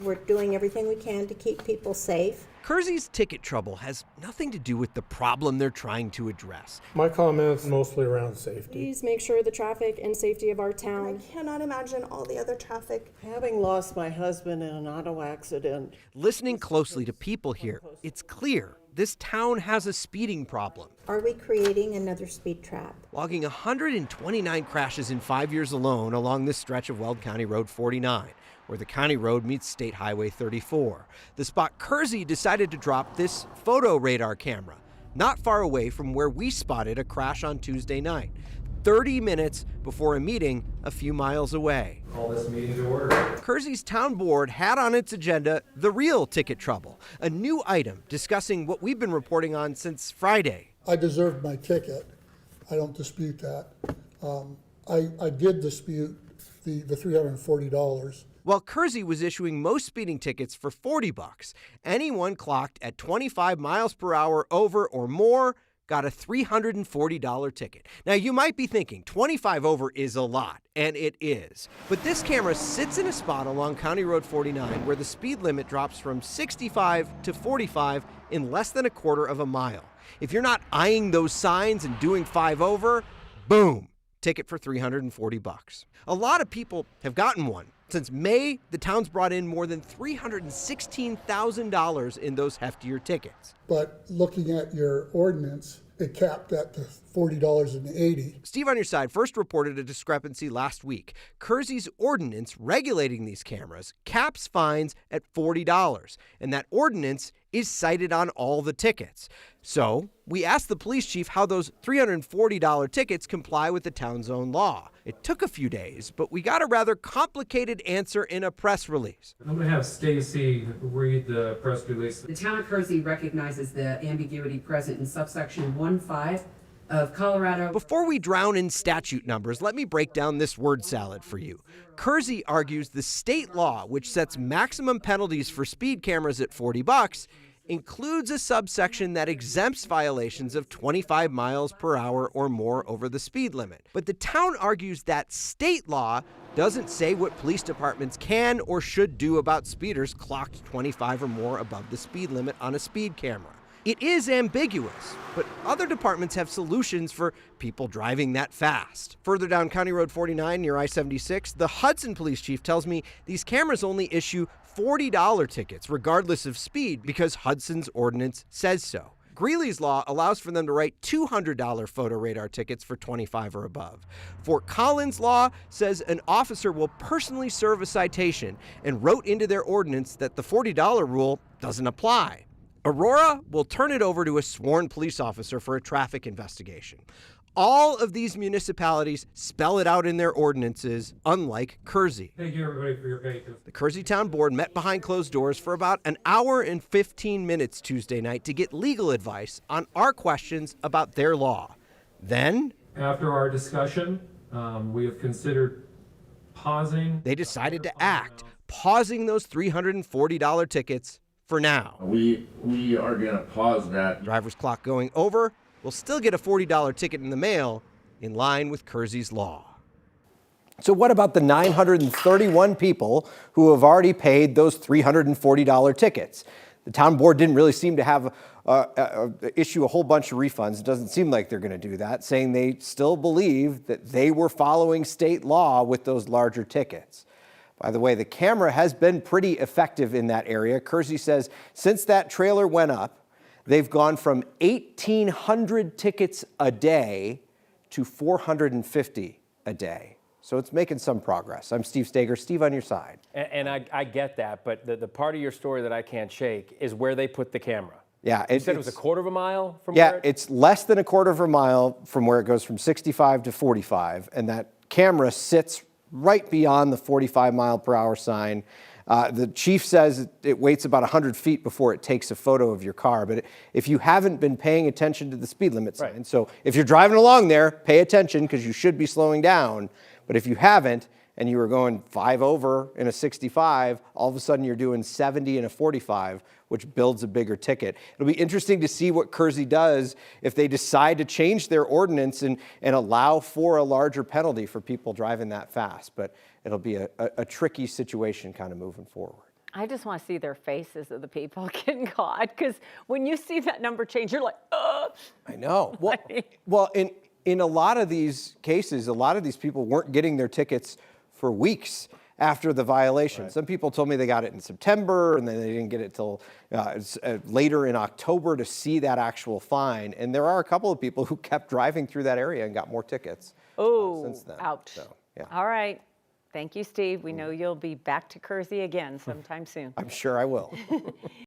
We're doing everything we can to keep people safe. Kersey's ticket trouble has nothing to do with the problem they're trying to address. My comments mostly around safety. Please make sure the traffic and safety of our town. I cannot imagine all the other traffic. Having lost my husband in an auto accident. Listening closely to people here, it's clear this town has a speeding problem. Are we creating another speed trap? Logging 129 crashes in 5 years alone along this stretch of Weld County Road 49, where the county road meets State Highway 34. The spot Kersey decided to drop this photo radar camera, not far away from where we spotted a crash on Tuesday night, 30 minutes before a meeting a few miles away. Call this meeting to order. Kersey's town board had on its agenda the real ticket trouble, a new item discussing what we've been reporting on since Friday. I deserved my ticket. I don't dispute that. I did dispute the $340. While Kersey was issuing most speeding tickets for $40, anyone clocked at 25 miles per hour over or more got a $340 ticket. Now, you might be thinking 25 over is a lot, and it is. But this camera sits in a spot along County Road 49 where the speed limit drops from 65 to 45 in less than a quarter of a mile. If you're not eyeing those signs and doing 5 over, boom, ticket for $340. A lot of people have gotten one. Since May, the town's brought in more than $316,000 in those heftier tickets. But looking at your ordinance, it capped at the $40.80. Steve on your side first reported a discrepancy last week. Kersey's ordinance regulating these cameras caps fines at $40, and that ordinance is cited on all the tickets. So we asked the police chief how those $340 tickets comply with the town's own law. It took a few days, but we got a rather complicated answer in a press release. I'm going to have Stacy read the press release. The town of Kersey recognizes the ambiguity present in subsection 1.5 of Colorado. Before we drown in statute numbers, let me break down this word salad for you. Kersey argues the state law, which sets maximum penalties for speed cameras at $40, includes a subsection that exempts violations of 25 miles per hour or more over the speed limit. But the town argues that state law doesn't say what police departments can or should do about speeders clocked 25 or more above the speed limit on a speed camera. It is ambiguous, but other departments have solutions for people driving that fast. Further down County Road 49 near I-76, the Hudson police chief tells me these cameras only issue $40 tickets regardless of speed because Hudson's ordinance says so. Greeley's law allows for them to write $200 photo radar tickets for 25 or above. Fort Collins law says an officer will personally serve a citation and wrote into their ordinance that the $40 rule doesn't apply. Aurora will turn it over to a sworn police officer for a traffic investigation. All of these municipalities spell it out in their ordinances, unlike Kersey. Thank you, everybody, for your patience. The Kersey Town Board met behind closed doors for about an hour and 15 minutes Tuesday night to get legal advice on our questions about their law. Then, After our discussion, we have considered pausing. they decided to act, pausing those $340 tickets for now. We are going to pause that. Driver's clock going over will still get a $40 ticket in the mail in line with Kersey's law. So what about the 931 people who have already paid those $340 tickets? The town board didn't really seem to have issue a whole bunch of refunds. It doesn't seem like they're going to do that, saying they still believe that they were following state law with those larger tickets. By the way, the camera has been pretty effective in that area. Kersey says since that trailer went up, they've gone from 1,800 tickets a day to 450 a day. So it's making some progress. I'm Steve Stager. Steve on your side. And I get that, but the part of your story that I can't shake is where they put the camera. Yeah, You said it was a quarter of a mile from yeah, where it's less than a quarter of a mile from where it goes from 65 to 45, and that camera sits right beyond the 45 mile per hour sign. The chief says it waits about 100 feet before it takes a photo of your car. But if you haven't been paying attention to the speed limit sign, Right. so if you're driving along there, pay attention because you should be slowing down. But if you haven't, and you were going 5 over in a 65, all of a sudden you're doing 70 in a 45, which builds a bigger ticket. It'll be interesting to see what Kersey does if they decide to change their ordinance and allow for a larger penalty for people driving that fast. But it'll be a tricky situation kind of moving forward. I just want to see their faces of the people getting caught, because when you see that number change, you're like, ugh. I know. Well, in a lot of these cases, a lot of these people weren't getting their tickets for weeks after the violation. Some people told me they got it in September, and then they didn't get it till later in October to see that actual fine. And there are a couple of people who kept driving through that area and got more tickets since then. Ouch. So, yeah. All right. Thank you, Steve. We know you'll be back to Kersey again sometime soon. I'm sure I will.